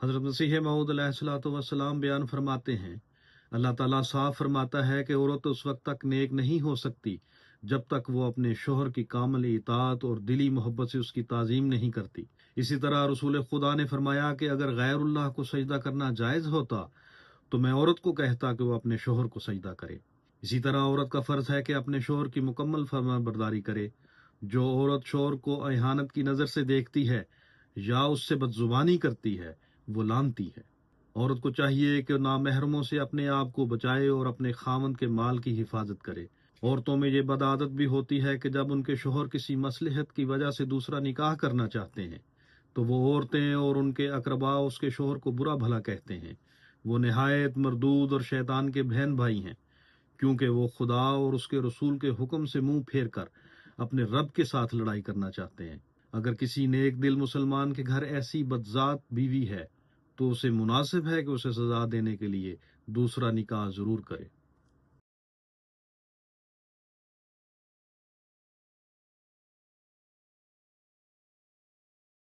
حضرت مسیح موعود علیہ الصلوۃ والسلام بیان فرماتے ہیں، اللہ تعالیٰ صاف فرماتا ہے کہ عورت اس وقت تک نیک نہیں ہو سکتی جب تک وہ اپنے شوہر کی کامل اطاعت اور دلی محبت سے اس کی تعظیم نہیں کرتی۔ اسی طرح رسول خدا نے فرمایا کہ اگر غیر اللہ کو سجدہ کرنا جائز ہوتا تو میں عورت کو کہتا کہ وہ اپنے شوہر کو سجدہ کرے۔ اسی طرح عورت کا فرض ہے کہ اپنے شوہر کی مکمل فرمان برداری کرے۔ جو عورت شوہر کو اہانت کی نظر سے دیکھتی ہے یا اس سے بدزبانی کرتی ہے وہ لعنتی ہے۔ عورت کو چاہیے کہ نامحرموں سے اپنے آپ کو بچائے اور اپنے خاوند کے مال کی حفاظت کرے۔ عورتوں میں یہ بدعادت بھی ہوتی ہے کہ جب ان کے شوہر کسی مصلحت کی وجہ سے دوسرا نکاح کرنا چاہتے ہیں تو وہ عورتیں اور ان کے اقربا اس کے شوہر کو برا بھلا کہتے ہیں۔ وہ نہایت مردود اور شیطان کے بہن بھائی ہیں، کیونکہ وہ خدا اور اس کے رسول کے حکم سے منہ پھیر کر اپنے رب کے ساتھ لڑائی کرنا چاہتے ہیں۔ اگر کسی نیک دل مسلمان کے گھر ایسی بدذات بیوی ہے تو اسے مناسب ہے کہ اسے سزا دینے کے لیے دوسرا نکاح ضرور کرے۔